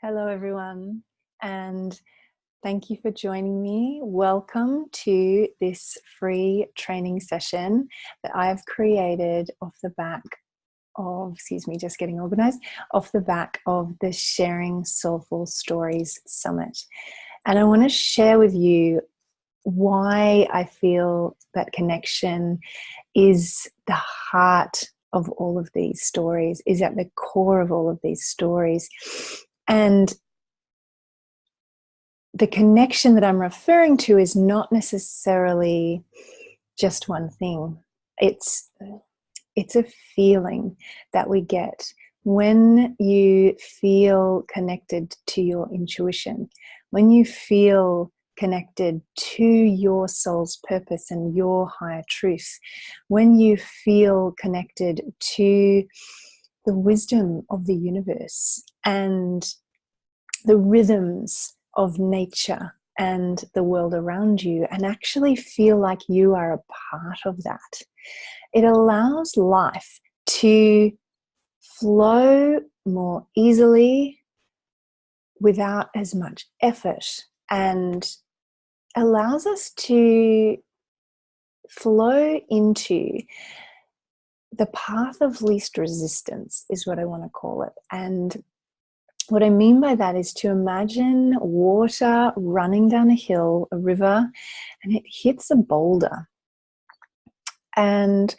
Hello, everyone, and thank you for joining me. Welcome to this free training session that I've created off the back of, just getting organized, off the back of the Sharing Soulful Stories Summit. And I want to share with you why I feel that connection is the heart of all of these stories, is at the core of all of these stories. And the connection that I'm referring to is not necessarily just one thing. It's a feeling that we get when you feel connected to your intuition, when you feel connected to your soul's purpose and your higher truth, when you feel connected to the wisdom of the universe and the rhythms of nature and the world around you, and actually feel like you are a part of that. It allows life to flow more easily without as much effort, and allows us to flow into the path of least resistance, is what I want to call it. And what I mean by that is to imagine water running down a hill, a river, and it hits a boulder. And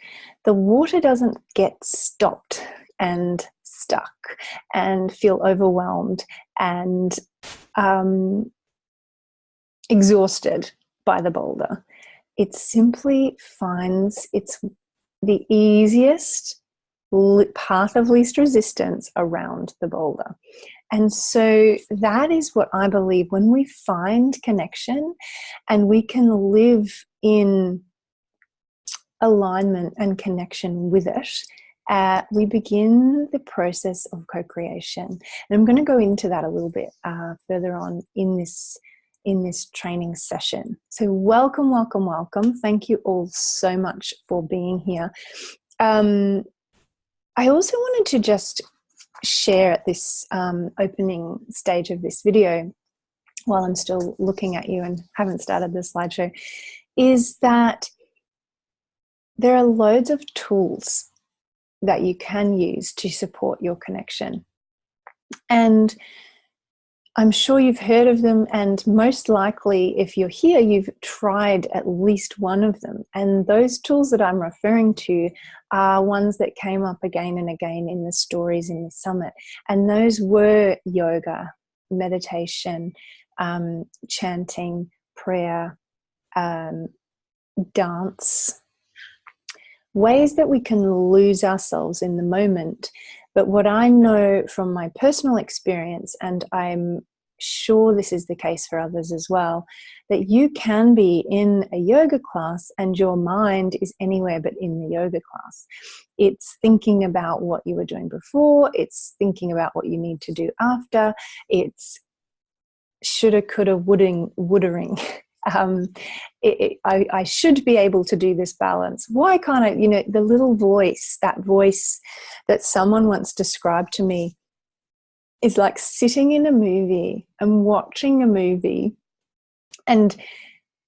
the water doesn't get stopped and stuck and feel overwhelmed and exhausted by the boulder. It simply finds the easiest path of least resistance around the boulder. And so that is what I believe when we find connection and we can live in alignment and connection with it, we begin the process of co-creation. And I'm going to go into that a little bit further on in this training session. So welcome, welcome, welcome. Thank you all so much for being here. I also wanted to just share at this opening stage of this video, while I'm still looking at you and haven't started the slideshow, is that there are loads of tools that you can use to support your connection. And I'm sure you've heard of them, and most likely if you're here, you've tried at least one of them. And those tools that I'm referring to are ones that came up again and again in the stories in the summit. And those were yoga, meditation, chanting, prayer, dance, ways that we can lose ourselves in the moment. But what I know from my personal experience, and I'm sure this is the case for others as well, that you can be in a yoga class and your mind is anywhere but in the yoga class. It's thinking about what you were doing before. It's thinking about what you need to do after. It's shoulda, coulda, woodering. I should be able to do this balance. Why can't I? The little voice, that voice that someone once described to me, is like sitting in a movie and watching a movie and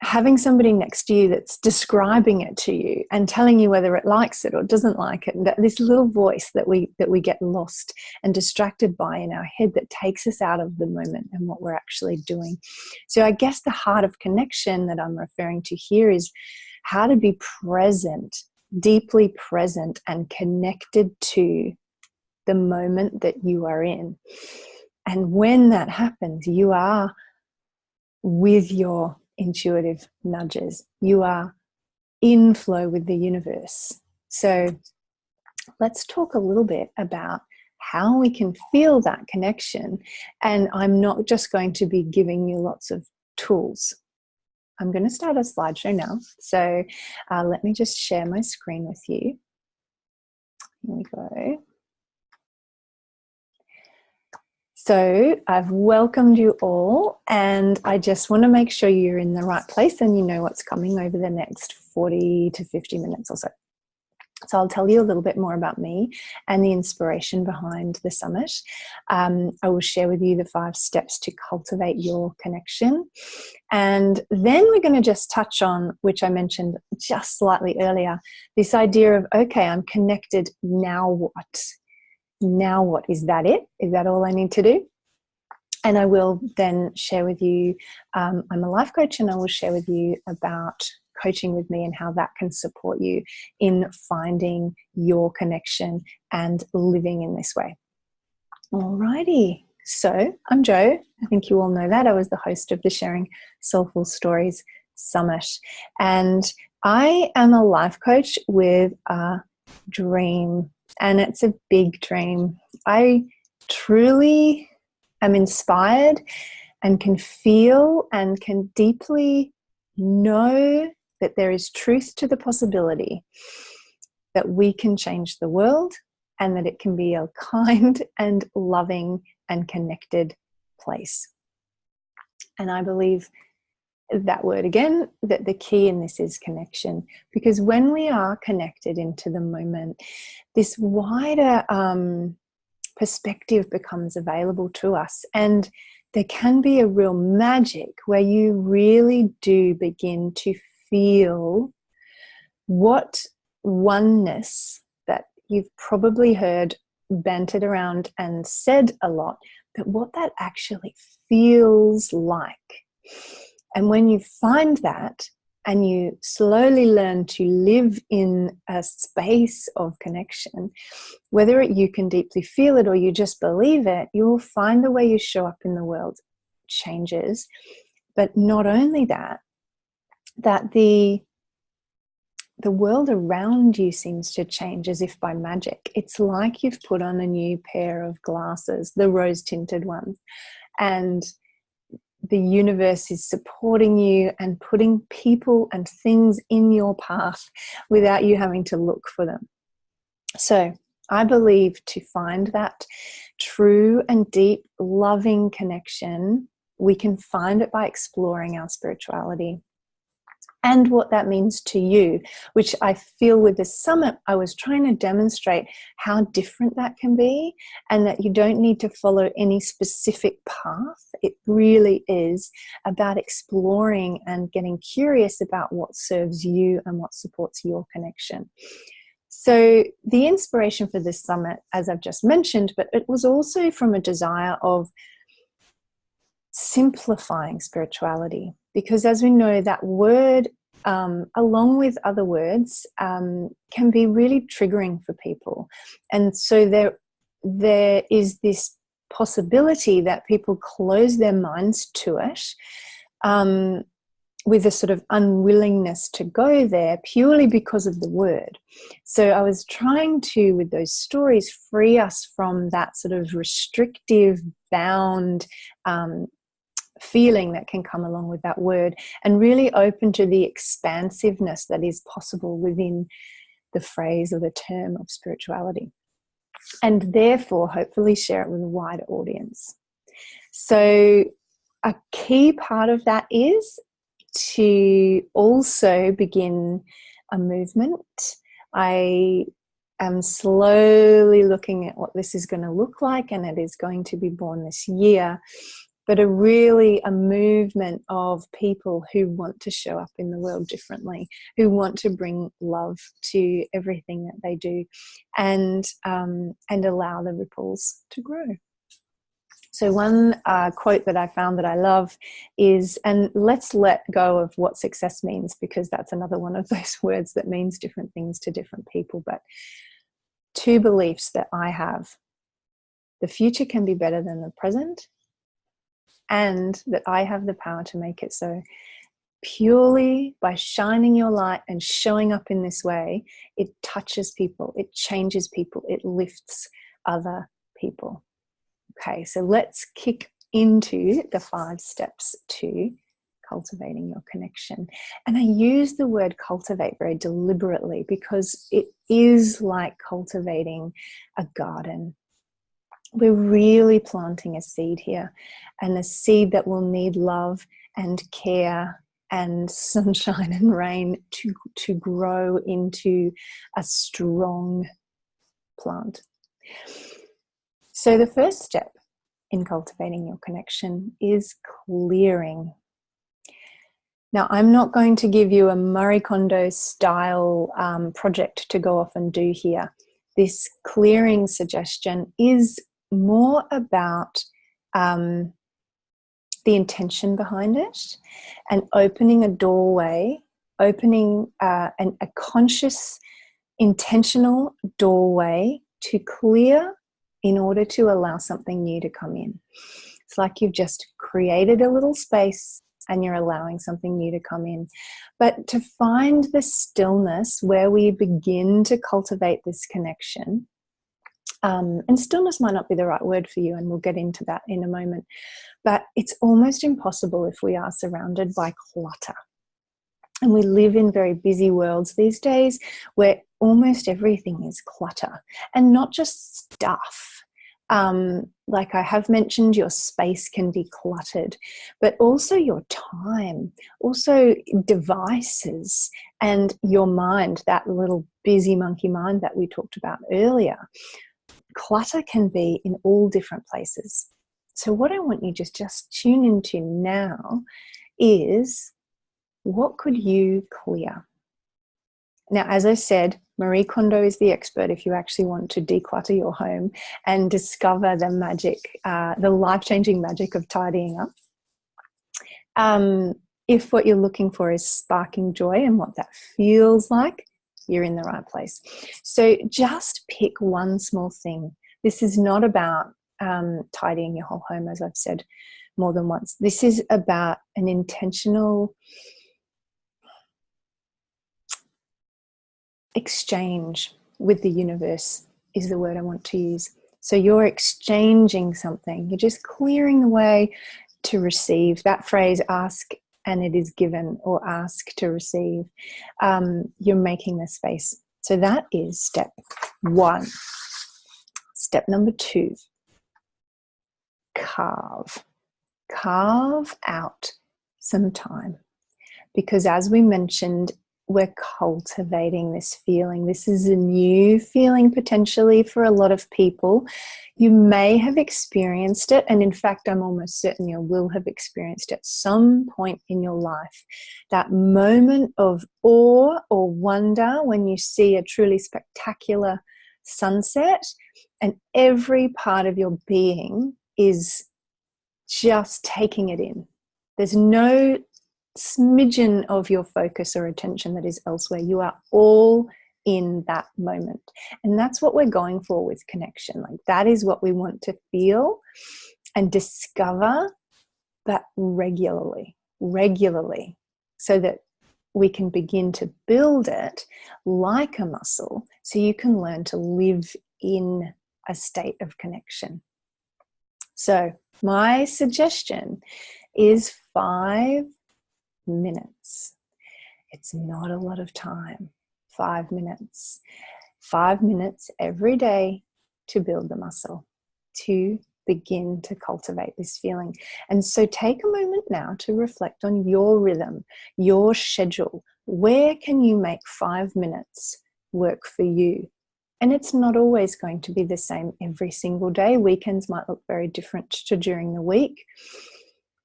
having somebody next to you that's describing it to you and telling you whether it likes it or doesn't like it. And this little voice that we get lost and distracted by in our head that takes us out of the moment and what we're actually doing. So I guess the heart of connection that I'm referring to here is how to be present, deeply present and connected to the moment that you are in. And when that happens, you are with your intuitive nudges. You are in flow with the universe. So let's talk a little bit about how we can feel that connection. And I'm not just going to be giving you lots of tools. I'm going to start a slideshow now. So let me just share my screen with you. Here we go. So I've welcomed you all, and I just want to make sure you're in the right place and you know what's coming over the next 40 to 50 minutes or so. So I'll tell you a little bit more about me and the inspiration behind the summit. I will share with you the 5 steps to cultivate your connection. And then we're going to just touch on, which I mentioned just slightly earlier, this idea of, okay, I'm connected, now what? Now what? Is that it? Is that all I need to do? And I will then share with you, I'm a life coach, and I will share with you about coaching with me and how that can support you in finding your connection and living in this way. Alrighty, so I'm Jo. I think you all know that. I was the host of the Sharing Soulful Stories Summit, and I am a life coach with a dream, and it's a big dream. I truly am inspired and can feel and can deeply know that there is truth to the possibility that we can change the world and that it can be a kind and loving and connected place. And I believe that word again, that the key in this is connection, because when we are connected into the moment, this wider perspective becomes available to us, and there can be a real magic where you really do begin to feel what oneness that you've probably heard bantered around and said a lot, but what that actually feels like. And when you find that and you slowly learn to live in a space of connection, whether you can deeply feel it or you just believe it, you will find the way you show up in the world changes. But not only that, that the world around you seems to change as if by magic. It's like you've put on a new pair of glasses, the rose-tinted ones, and the universe is supporting you and putting people and things in your path without you having to look for them. So I believe to find that true and deep, loving connection, we can find it by exploring our spirituality and what that means to you, which I feel with the summit, I was trying to demonstrate how different that can be, and that you don't need to follow any specific path. It really is about exploring and getting curious about what serves you and what supports your connection. So the inspiration for this summit, as I've just mentioned, but it was also from a desire of simplifying spirituality, because as we know, that word along with other words can be really triggering for people, and so there is this possibility that people close their minds to it with a sort of unwillingness to go there purely because of the word. So I was trying to, with those stories, free us from that sort of restrictive, bound feeling that can come along with that word, and really open to the expansiveness that is possible within the phrase or the term of spirituality, and therefore hopefully share it with a wider audience. So a key part of that is to also begin a movement. I am slowly looking at what this is going to look like, and it is going to be born this year, but a movement of people who want to show up in the world differently, who want to bring love to everything that they do, and allow the ripples to grow. So one quote that I found that I love is, and let's let go of what success means, because that's another one of those words that means different things to different people, but 2 beliefs that I have: the future can be better than the present, and that I have the power to make it so. Purely by shining your light and showing up in this way, it touches people, it changes people, it lifts other people. Okay, so let's kick into the 5 steps to cultivating your connection. And I use the word cultivate very deliberately, because it is like cultivating a garden. We're really planting a seed here, and a seed that will need love and care and sunshine and rain to grow into a strong plant. So the first step in cultivating your connection is clearing. Now, I'm not going to give you a Marie Kondo style project to go off and do here. This clearing suggestion is more about the intention behind it and opening a doorway, opening a conscious, intentional doorway to clear in order to allow something new to come in. It's like you've just created a little space and you're allowing something new to come in. But to find the stillness where we begin to cultivate this connection, and stillness might not be the right word for you, and we'll get into that in a moment, but it's almost impossible if we are surrounded by clutter. And we live in very busy worlds these days where almost everything is clutter, and not just stuff. Like I have mentioned, your space can be cluttered, but also your time, also devices, and your mind, that little busy monkey mind that we talked about earlier. Clutter can be in all different places. So what I want you to just tune into now is, what could you clear? Now, as I said, Marie Kondo is the expert if you actually want to declutter your home and discover the magic, the life-changing magic of tidying up. If what you're looking for is sparking joy and what that feels like, you're in the right place. So just pick one small thing. This is not about tidying your whole home, as I've said more than once. This is about an intentional exchange with the universe, is the word I want to use. So you're exchanging something. You're just clearing the way to receive. That phrase, ask and it is given, or ask to receive. You're making the space. So that is step one. Step number two, carve. Carve out some time. Because as we mentioned, we're cultivating this feeling. This is a new feeling potentially for a lot of people. You may have experienced it, and in fact, I'm almost certain you will have experienced it at some point in your life. That moment of awe or wonder when you see a truly spectacular sunset, and every part of your being is just taking it in. There's no smidgen of your focus or attention that is elsewhere. You are all in that moment. And that's what we're going for with connection. Like, that is what we want to feel and discover that regularly, so that we can begin to build it like a muscle, so you can learn to live in a state of connection. So my suggestion is 5 minutes. It's not a lot of time. 5 minutes. 5 minutes every day to build the muscle, to begin to cultivate this feeling. And so take a moment now to reflect on your rhythm, your schedule. Where can you make 5 minutes work for you? And it's not always going to be the same every single day. Weekends might look very different to during the week.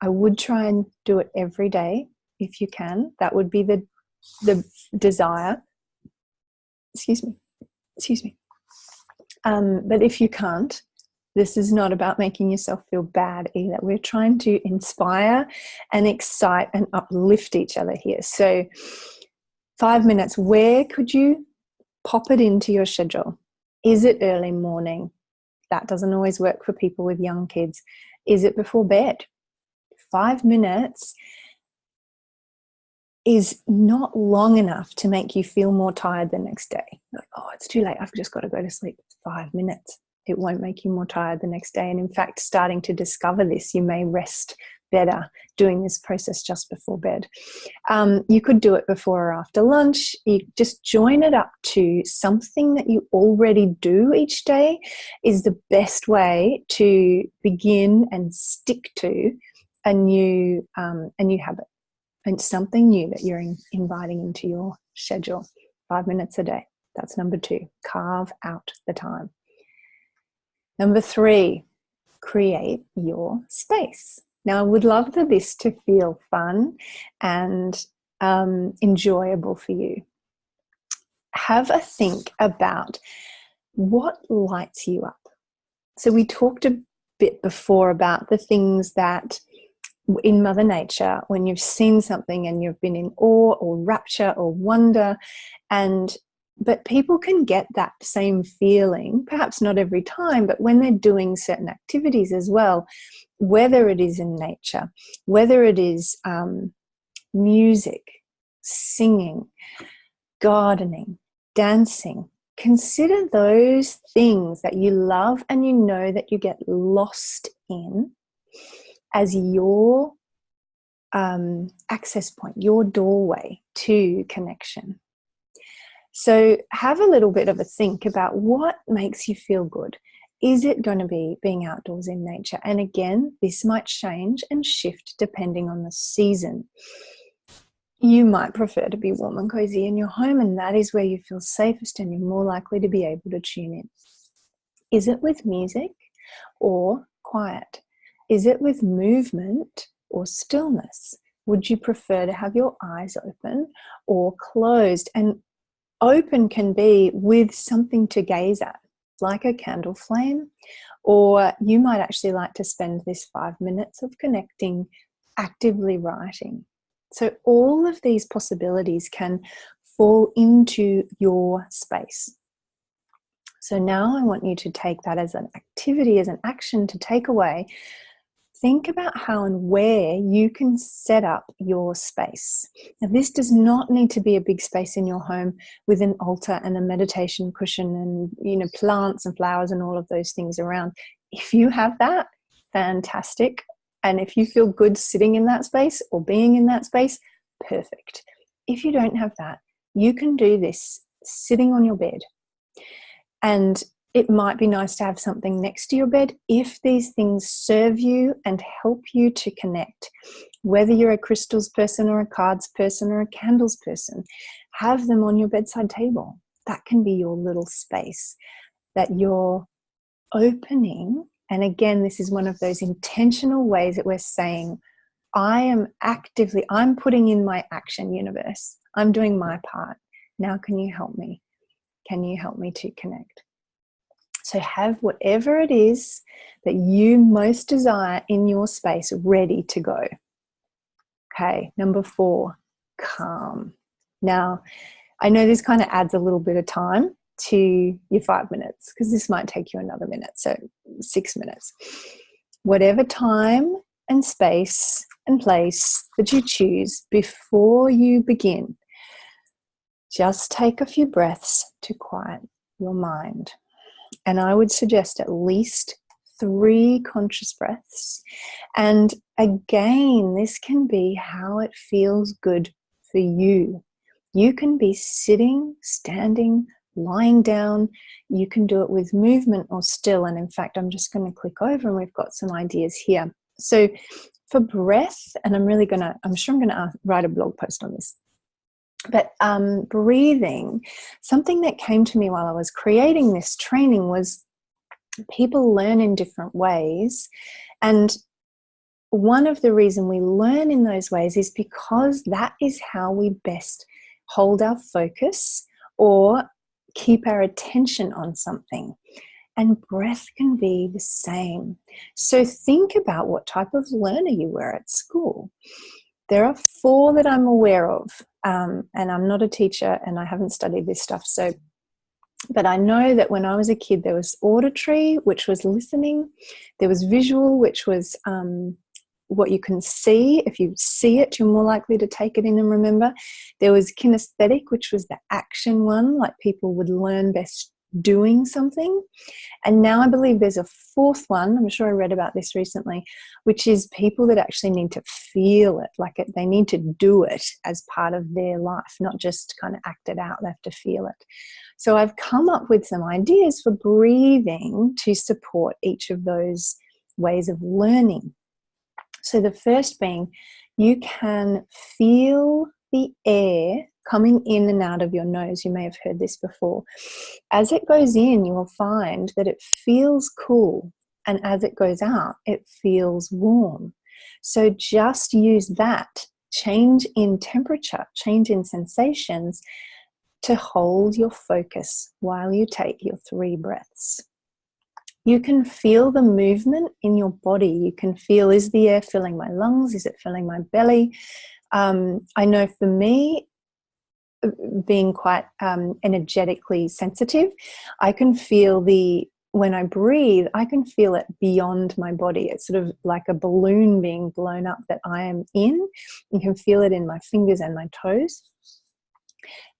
I would try and do it every day if you can. That would be the desire. Excuse me. But if you can't, this is not about making yourself feel bad either. We're trying to inspire and excite and uplift each other here. So 5 minutes, where could you pop it into your schedule? Is it early morning? That doesn't always work for people with young kids. Is it before bed? 5 minutes is not long enough to make you feel more tired the next day. Like, oh, it's too late, I've just got to go to sleep. 5 minutes. It won't make you more tired the next day. And in fact, starting to discover this, you may rest better doing this process just before bed. You could do it before or after lunch. You just join it up to something that you already do each day is the best way to begin and stick to a new habit. And something new that you're inviting into your schedule. 5 minutes a day. That's number 2. Carve out the time. Number 3, create your space. Now, I would love for this to feel fun and enjoyable for you. Have a think about what lights you up. So we talked a bit before about the things that in Mother Nature, when you've seen something and you've been in awe or rapture or wonder, but people can get that same feeling, perhaps not every time, but when they're doing certain activities as well, whether it is in nature, whether it is music, singing, gardening, dancing. Consider those things that you love and you know that you get lost in as your access point, your doorway to connection. So have a little bit of a think about what makes you feel good. Is it going to be being outdoors in nature? And again, this might change and shift depending on the season. You might prefer to be warm and cozy in your home, and that is where you feel safest and you're more likely to be able to tune in. Is it with music or quiet? Is it with movement or stillness? Would you prefer to have your eyes open or closed? And open can be with something to gaze at, like a candle flame, or you might actually like to spend this 5 minutes of connecting actively writing. So all of these possibilities can fall into your space. So now I want you to take that as an activity, as an action to take away. Think about how and where you can set up your space. Now, this does not need to be a big space in your home with an altar and a meditation cushion and, plants and flowers and all of those things around. If you have that, fantastic. And if you feel good sitting in that space or being in that space, perfect. If you don't have that, you can do this sitting on your bed. And it might be nice to have something next to your bed if these things serve you and help you to connect. Whether you're a crystals person or a cards person or a candles person, have them on your bedside table. That can be your little space that you're opening. And again, this is one of those intentional ways that we're saying, I'm putting in my action, universe. I'm doing my part. Now can you help me? Can you help me to connect? So have whatever it is that you most desire in your space ready to go. Okay, number 4, calm. Now, I know this kind of adds a little bit of time to your 5 minutes because this might take you another minute, so 6 minutes. Whatever time and space and place that you choose before you begin, just take a few breaths to quiet your mind. And I would suggest at least 3 conscious breaths. And again, this can be how it feels good for you. You can be sitting, standing, lying down. You can do it with movement or still. And in fact, I'm just going to click over and we've got some ideas here. So for breath, and I'm sure I'm going to write a blog post on this. But breathing, something that came to me while I was creating this training was people learn in different ways. And one of the reasons we learn in those ways is because that is how we best hold our focus or keep our attention on something. And breath can be the same. So think about what type of learner you were at school. There are 4 that I'm aware of, and I'm not a teacher and I haven't studied this stuff. But I know that when I was a kid, there was auditory, which was listening. There was visual, which was what you can see. If you see it, you're more likely to take it in and remember. There was kinesthetic, which was the action one, like people would learn best doing something. And now I believe there's a 4th one, I'm sure I read about this recently, which is people that actually need to feel it, they need to do it as part of their life, not just kind of act it out, they have to feel it. So I've come up with some ideas for breathing to support each of those ways of learning. So the first being, you can feel the air coming in and out of your nose. You may have heard this before. As it goes in, you will find that it feels cool, and as it goes out, it feels warm. So just use that change in temperature, change in sensations, to hold your focus while you take your 3 breaths. You can feel the movement in your body. You can feel, is the air filling my lungs? Is it filling my belly? I know for me, being quite energetically sensitive, I can feel when I breathe, I can feel it beyond my body. It's sort of like a balloon being blown up that I am in. You can feel it in my fingers and my toes.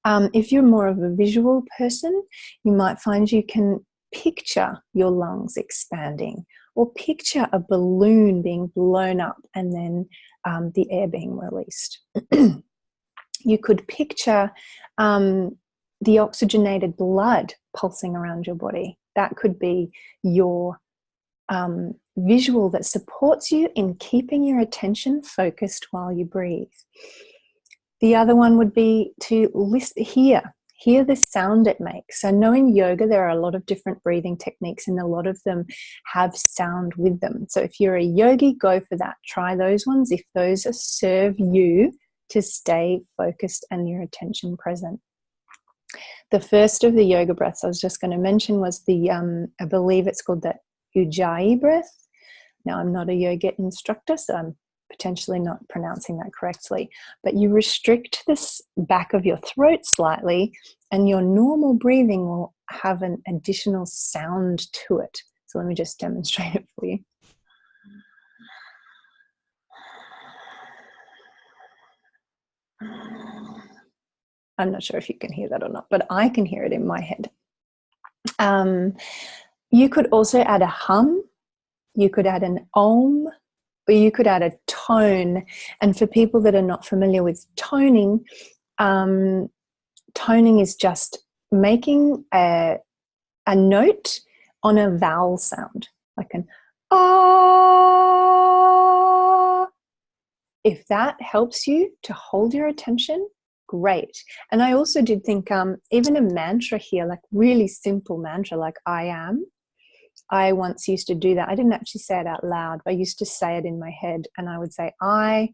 If you're more of a visual person, you might find you can picture your lungs expanding, or picture a balloon being blown up and then the air being released. You could picture the oxygenated blood pulsing around your body. That could be your visual that supports you in keeping your attention focused while you breathe. The other one would be to hear the sound it makes. So knowing yoga, there are a lot of different breathing techniques, and a lot of them have sound with them. So if you're a yogi, go for that. Try those ones if those serve you to stay focused and your attention present. The first of the yoga breaths I was just going to mention was I believe it's called the Ujjayi breath. Now, I'm not a yoga instructor, so I'm potentially not pronouncing that correctly, but you restrict this back of your throat slightly, and your normal breathing will have an additional sound to it. So let me just demonstrate it for you. I'm not sure if you can hear that or not, but I can hear it in my head. You could also add a hum, you could add an om, or you could add a tone. And for people that are not familiar with toning, toning is just making a note on a vowel sound, like an ah. If that helps you to hold your attention, great. And I also did think even a mantra here, like really simple mantra, like I am. I once used to do that. I didn't actually say it out loud, but I used to say it in my head, and I would say I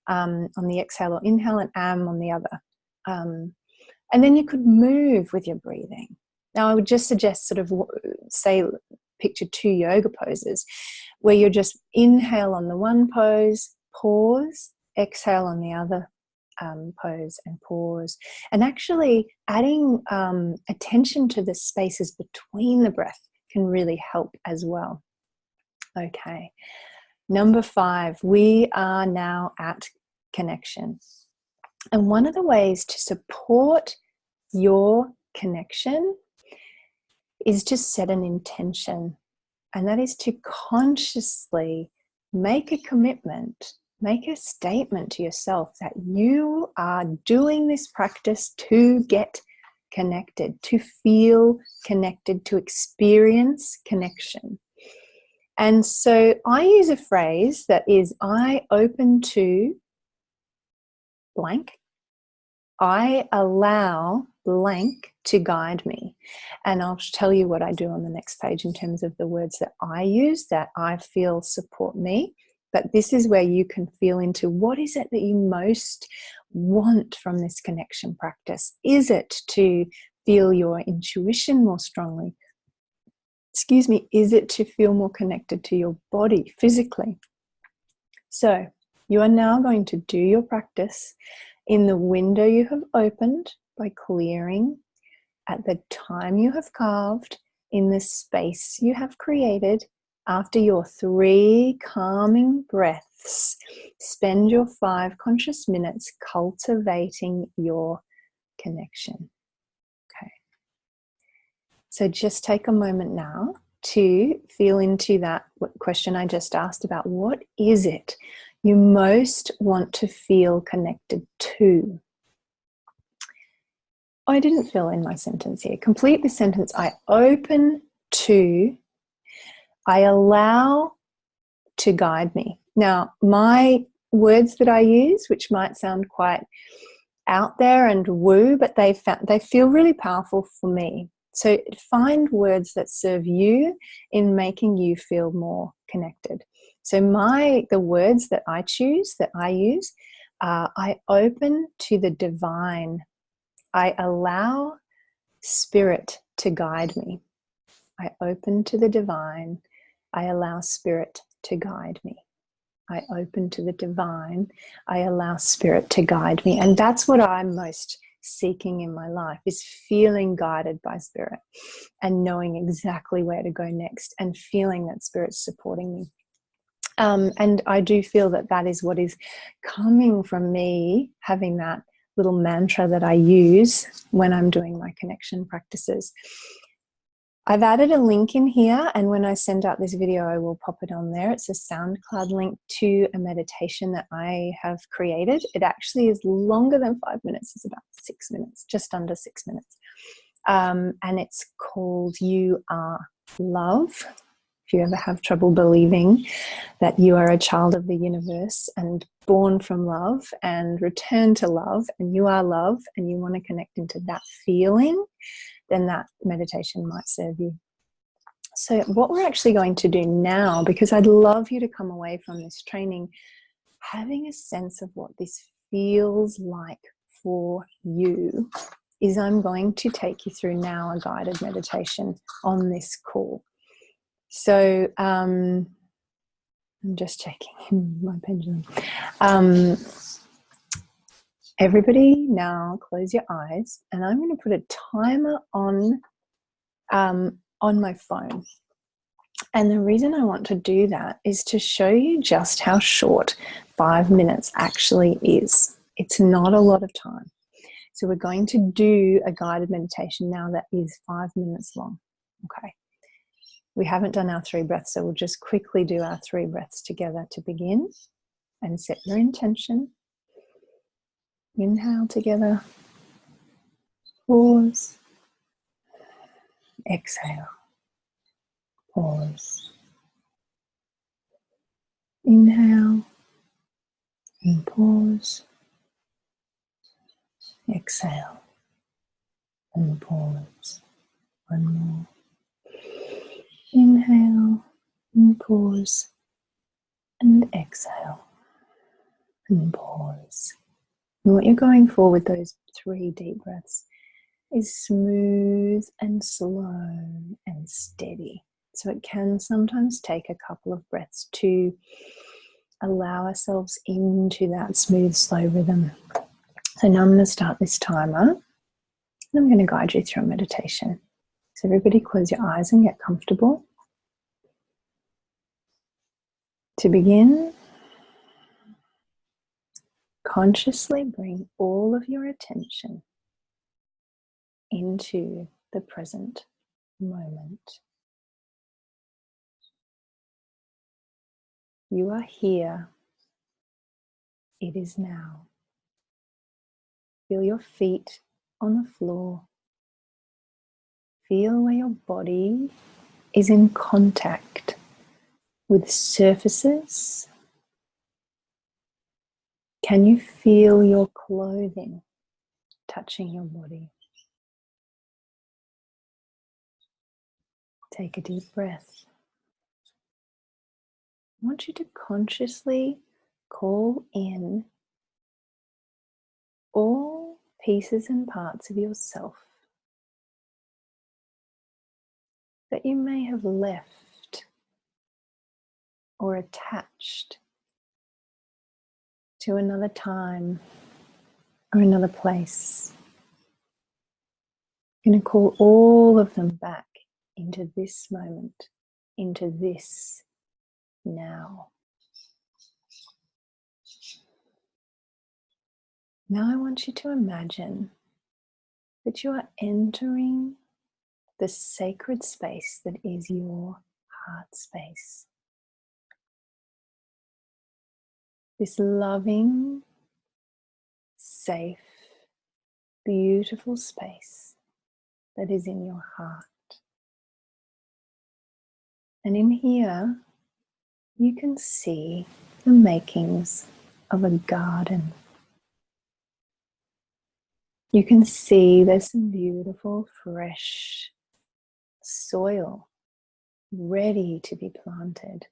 on the exhale or inhale, and am on the other. And then you could move with your breathing. Now, I would just suggest sort of picture 2 yoga poses where you're just inhale on the one pose, pause, exhale on the other pose, and pause. And actually adding attention to the spaces between the breath can really help as well. Okay, number 5, we are now at connection. And one of the ways to support your connection is to set an intention, and that is to consciously make a commitment, make a statement to yourself that you are doing this practice to get connected, to feel connected, to experience connection. And so I use a phrase that is, I open to blank. I allow blank to guide me. And I'll tell you what I do on the next page in terms of the words that I use that I feel support me. But this is where you can feel into what is it that you most want from this connection practice. Is it to feel your intuition more strongly? Excuse me, is it to feel more connected to your body physically? So you are now going to do your practice in the window you have opened by clearing, at the time you have carved, in the space you have created. After your 3 calming breaths, spend your 5 conscious minutes cultivating your connection. Okay. So just take a moment now to feel into that question I just asked about. What is it you most want to feel connected to? I didn't fill in my sentence here. Complete the sentence. I open to, I allow to guide me. Now, my words that I use, which might sound quite out there and woo, but they feel really powerful for me. So find words that serve you in making you feel more connected. So the words that I choose, that I use, I open to the divine. I allow spirit to guide me. I open to the divine. I allow spirit to guide me. I open to the divine. I allow spirit to guide me. And that's what I'm most seeking in my life, is feeling guided by spirit and knowing exactly where to go next and feeling that spirit's supporting me. And I do feel that that is what is coming from me having that little mantra that I use when I'm doing my connection practices. I've added a link in here, and when I send out this video, I will pop it on there. It's a SoundCloud link to a meditation that I have created. It actually is longer than 5 minutes. It's about 6 minutes, just under 6 minutes. And it's called You Are Love. If you ever have trouble believing that you are a child of the universe and born from love and return to love, and you are love, and you want to connect into that feeling, then that meditation might serve you. So what we're actually going to do now, because I'd love you to come away from this training having a sense of what this feels like for you, is I'm going to take you through now a guided meditation on this call. So I'm just checking my pendulum. Everybody now close your eyes, and I'm going to put a timer on my phone. And the reason I want to do that is to show you just how short 5 minutes actually is. It's not a lot of time. So we're going to do a guided meditation now that is 5 minutes long. Okay. We haven't done our 3 breaths, so we'll just quickly do our 3 breaths together to begin and set your intention. Inhale together. Pause. Exhale. Pause. Inhale and pause. Exhale and pause. One more. Inhale and pause. And exhale and pause. And what you're going for with those 3 deep breaths is smooth and slow and steady. So it can sometimes take a couple of breaths to allow ourselves into that smooth, slow rhythm. So now I'm going to start this timer, and I'm going to guide you through a meditation. So everybody close your eyes and get comfortable. To begin, consciously bring all of your attention into the present moment. You are here. It is now. Feel your feet on the floor. Feel where your body is in contact with surfaces. Can you feel your clothing touching your body? Take a deep breath. I want you to consciously call in all pieces and parts of yourself that you may have left or attached to another time or another place. I'm going to call all of them back into this moment, into this now. Now I want you to imagine that you are entering the sacred space that is your heart space. This loving, safe, beautiful space that is in your heart. And in here, you can see the makings of a garden. You can see there's some beautiful, fresh soil ready to be planted.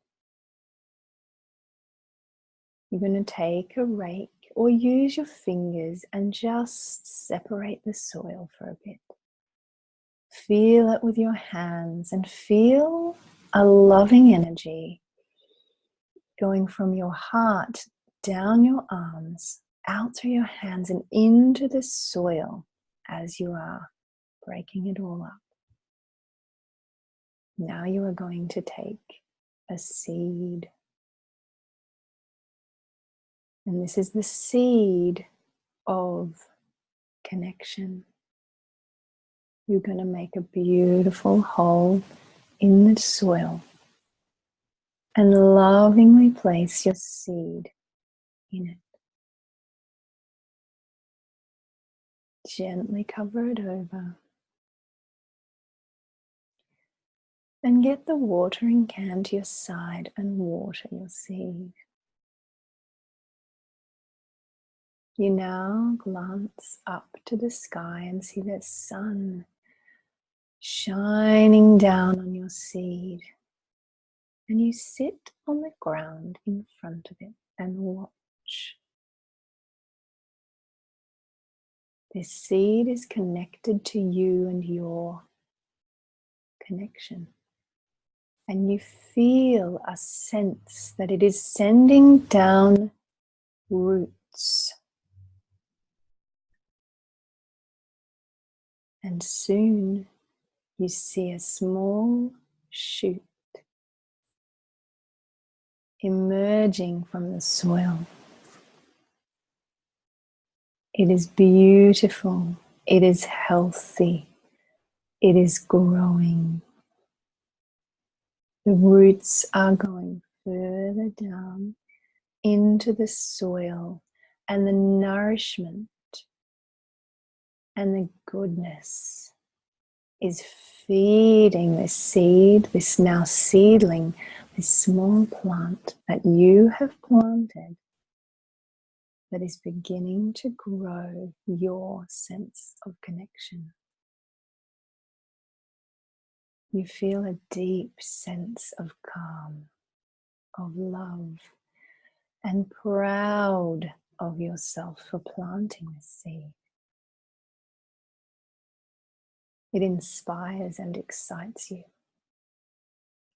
You're going to take a rake or use your fingers and just separate the soil for a bit. Feel it with your hands and feel a loving energy going from your heart down your arms, out through your hands and into the soil as you are breaking it all up. Now you are going to take a seed. And this is the seed of connection. You're going to make a beautiful hole in the soil and lovingly place your seed in it. Gently cover it over. And get the watering can to your side and water your seed. You now glance up to the sky and see the sun shining down on your seed. And you sit on the ground in front of it and watch. This seed is connected to you and your connection. And you feel a sense that it is sending down roots. And soon you see a small shoot emerging from the soil. It is beautiful. It is healthy. It is growing. The roots are going further down into the soil, and the nourishment and the goodness is feeding this seed, this now seedling, this small plant that you have planted that is beginning to grow your sense of connection. You feel a deep sense of calm, of love, and proud of yourself for planting this seed. It inspires and excites you.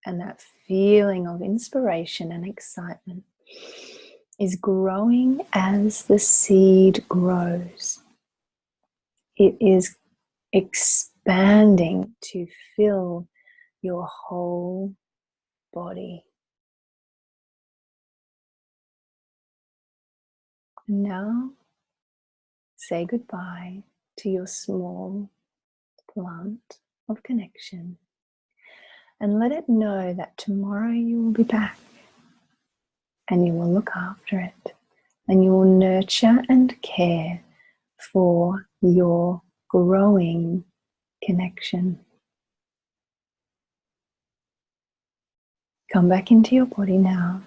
And that feeling of inspiration and excitement is growing as the seed grows. It is expanding to fill your whole body. Now, say goodbye to your small plant of connection and let it know that tomorrow you will be back and you will look after it and you will nurture and care for your growing connection. Come back into your body now.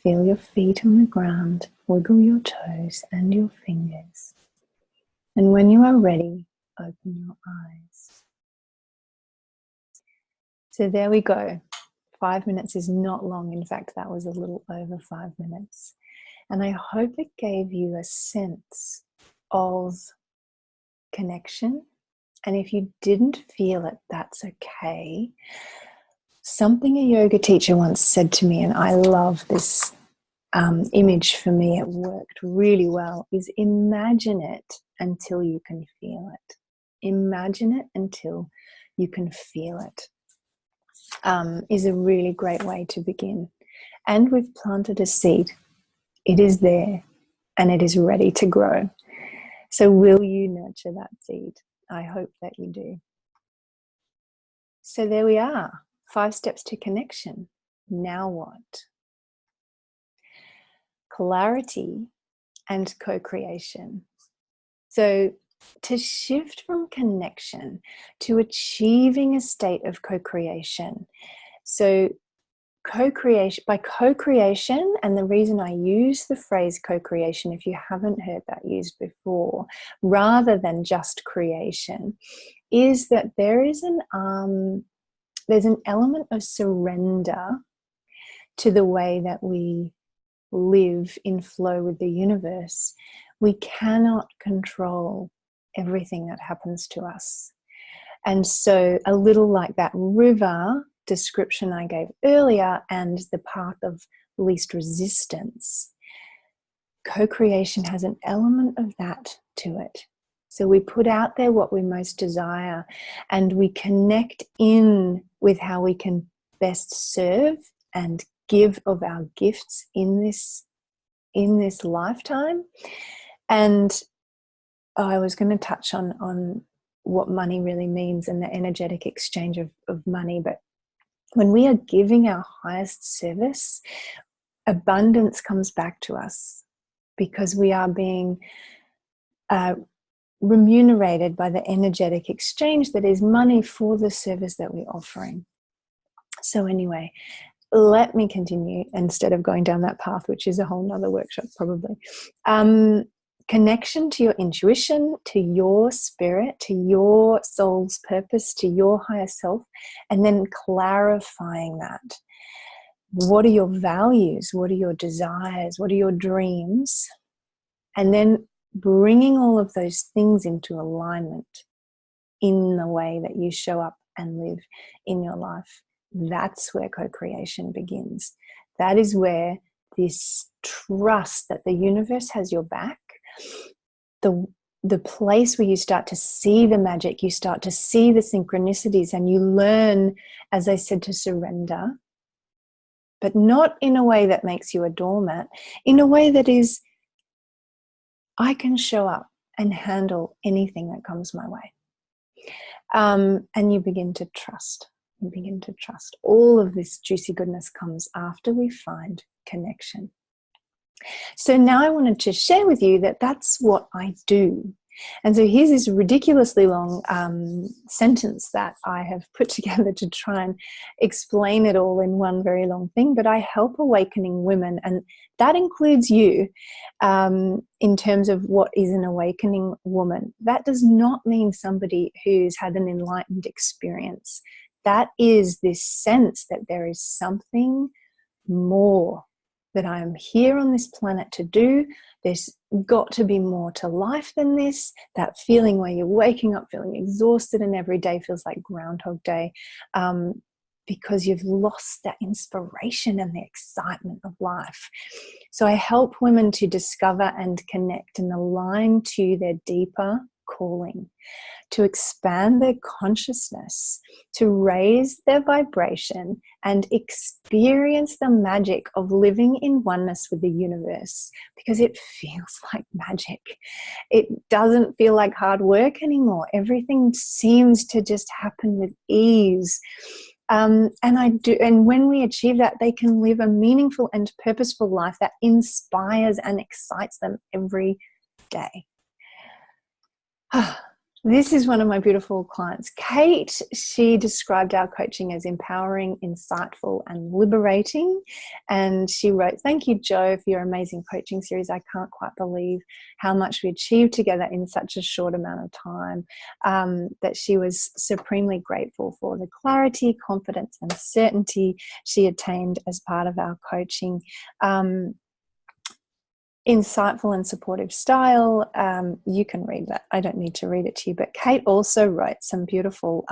Feel your feet on the ground, wiggle your toes and your fingers. And when you are ready, open your eyes. So there we go. 5 minutes is not long. In fact, that was a little over 5 minutes. And I hope it gave you a sense of connection. And if you didn't feel it, that's okay. Something a yoga teacher once said to me, and I love this image for me, it worked really well, is imagine it until you can feel it. Imagine it until you can feel it. Is a really great way to begin. And we've planted a seed. It is there and it is ready to grow. So will you nurture that seed? I hope that you do. So there we are. 5 steps to connection. Now what? Clarity and co-creation. So to shift from connection to achieving a state of co-creation. So co-creation, by co-creation, and the reason I use the phrase co-creation, if you haven't heard that used before, rather than just creation, is that there's an element of surrender to the way that we live in flow with the universe. We cannot control everything that happens to us. And so a little like that river description I gave earlier and the path of least resistance, co-creation has an element of that to it. So we put out there what we most desire, and we connect in with how we can best serve and give of our gifts in this lifetime. And I was going to touch on what money really means and the energetic exchange of money. But when we are giving our highest service, abundance comes back to us because we are being remunerated by the energetic exchange that is money for the service that we're offering. So anyway, let me continue instead of going down that path, which is a whole nother workshop probably. Connection to your intuition, to your spirit, to your soul's purpose, to your higher self, and then clarifying that. What are your values? What are your desires? What are your dreams? And then bringing all of those things into alignment in the way that you show up and live in your life. That's where co-creation begins. That is where this trust that the universe has your back, the place where you start to see the magic, you start to see the synchronicities, and you learn, as I said, to surrender, but not in a way that makes you a doormat, in a way that is, I can show up and handle anything that comes my way. And you begin to trust. You begin to trust. All of this juicy goodness comes after we find connection. So now I wanted to share with you that that's what I do. And so here's this ridiculously long sentence that I have put together to try and explain it all in one very long thing. But I help awakening women, and that includes you, in terms of what is an awakening woman. That does not mean somebody who's had an enlightened experience. That is this sense that there is something more that I am here on this planet to do. There's got to be more to life than this. That feeling where you're waking up feeling exhausted and every day feels like Groundhog Day, because you've lost that inspiration and the excitement of life. So I help women to discover and connect and align to their deeper calling, to expand their consciousness, to raise their vibration and experience the magic of living in oneness with the universe, because it feels like magic. It doesn't feel like hard work anymore. Everything seems to just happen with ease. And when we achieve that, they can live a meaningful and purposeful life that inspires and excites them every day. This is one of my beautiful clients, Kate. She described our coaching as empowering, insightful, and liberating. And she wrote, "Thank you, Jo, for your amazing coaching series. I can't quite believe how much we achieved together in such a short amount of time." That she was supremely grateful for the clarity, confidence, and certainty she attained as part of our coaching. Insightful and supportive style. You can read that. I don't need to read it to you. But Kate also wrote some beautiful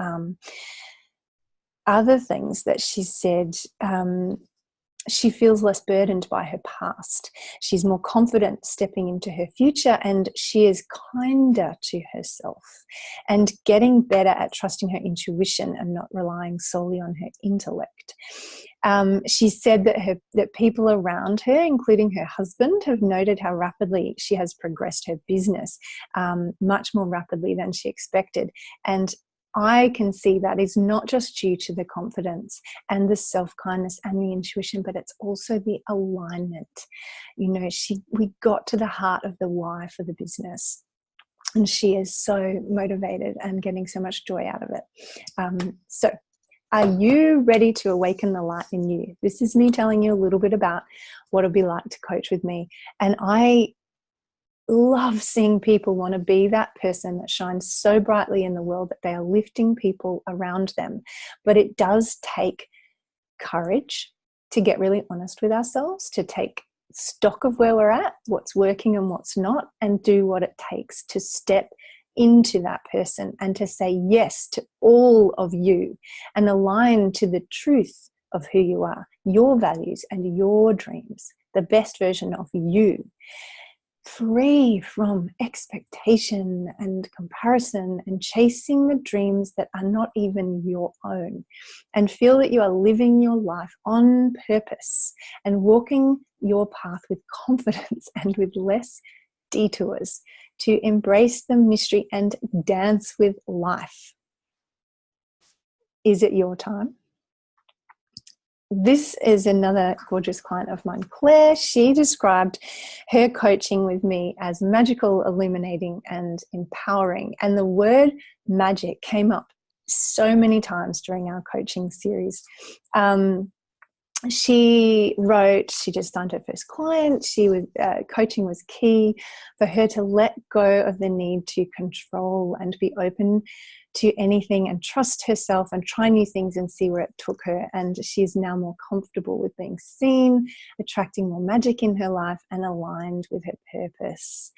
other things that she said. She feels less burdened by her past. She's more confident stepping into her future, and she is kinder to herself and getting better at trusting her intuition and not relying solely on her intellect. She said that people around her, including her husband, have noted how rapidly she has progressed her business, much more rapidly than she expected. And I can see that is not just due to the confidence and the self-kindness and the intuition, but it's also the alignment. You know, we got to the heart of the why for the business, and she is so motivated and getting so much joy out of it. So Are you ready to awaken the light in you? This is me telling you a little bit about what it'll be like to coach with me. And I love seeing people want to be that person that shines so brightly in the world that they are lifting people around them. But it does take courage to get really honest with ourselves, to take stock of where we're at, what's working and what's not, and do what it takes to step into that person and to say yes to all of you and align to the truth of who you are, your values and your dreams, the best version of you, free from expectation and comparison and chasing the dreams that are not even your own, and feel that you are living your life on purpose and walking your path with confidence and with less detours, to embrace the mystery and dance with life. Is it your time? This is another gorgeous client of mine, Claire. She described her coaching with me as magical, illuminating, and empowering. And the word magic came up so many times during our coaching series. She wrote, she just signed her first client. She was coaching was key for her to let go of the need to control and be open to anything and trust herself and try new things and see where it took her. And she's now more comfortable with being seen, attracting more magic in her life, and aligned with her purpose.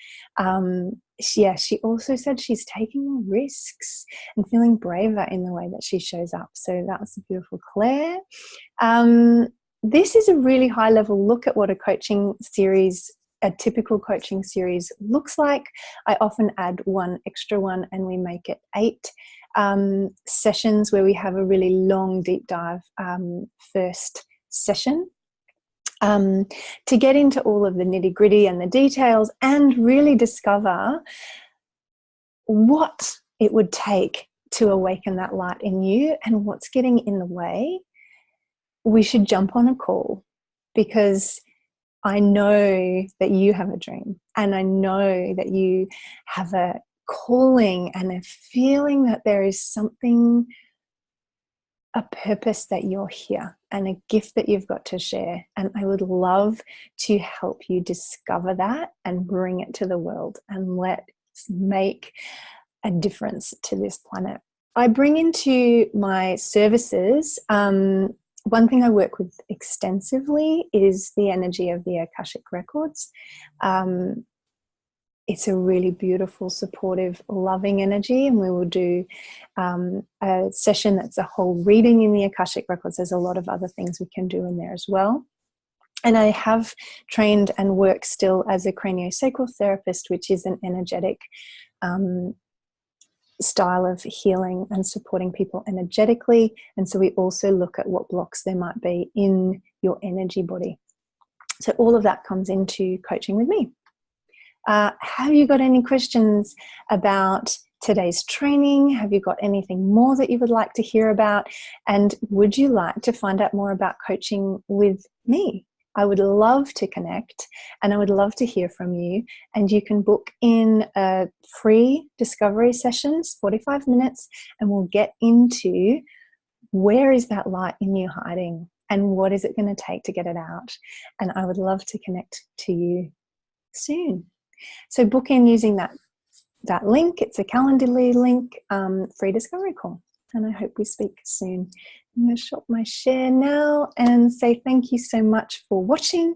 She also said she's taking more risks and feeling braver in the way that she shows up. So that was beautiful, Claire. This is a really high level look at what a coaching series, a typical coaching series looks like. I often add one extra one and we make it 8 sessions where we have a really long deep dive first session to get into all of the nitty gritty and the details and really discover what it would take to awaken that light in you and what's getting in the way. We should jump on a call, because I know that you have a dream and I know that you have a calling and a feeling that there is something, a purpose that you're here and a gift that you've got to share. And I would love to help you discover that and bring it to the world and let's make a difference to this planet. I bring into my services, one thing I work with extensively is the energy of the Akashic Records. It's a really beautiful, supportive, loving energy, and we will do a session that's a whole reading in the Akashic Records. There's a lot of other things we can do in there as well. And I have trained and work still as a craniosacral therapist, which is an energetic style of healing and supporting people energetically. And so we also look at what blocks there might be in your energy body. So all of that comes into coaching with me. Have you got any questions about today's training? Have you got anything more that you would like to hear about? And would you like to find out more about coaching with me? I would love to connect and I would love to hear from you. And you can book in free discovery sessions, 45 minutes, and we'll get into where is that light in you hiding and what is it going to take to get it out. And I would love to connect to you soon. So book in using that link. It's a Calendly link, free discovery call. And I hope we speak soon. I'm going to stop my share now and say thank you so much for watching.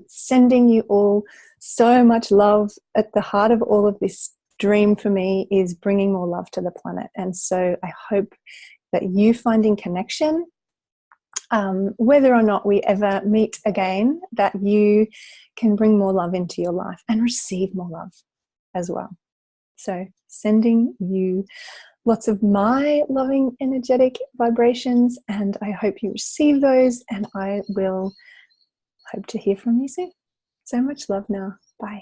Sending you all so much love. At the heart of all of this dream for me is bringing more love to the planet. And so I hope that you finding connection, whether or not we ever meet again, that you can bring more love into your life and receive more love as well. So sending you lots of my loving energetic vibrations, and I hope you receive those, and I will hope to hear from you soon. So much love now. Bye.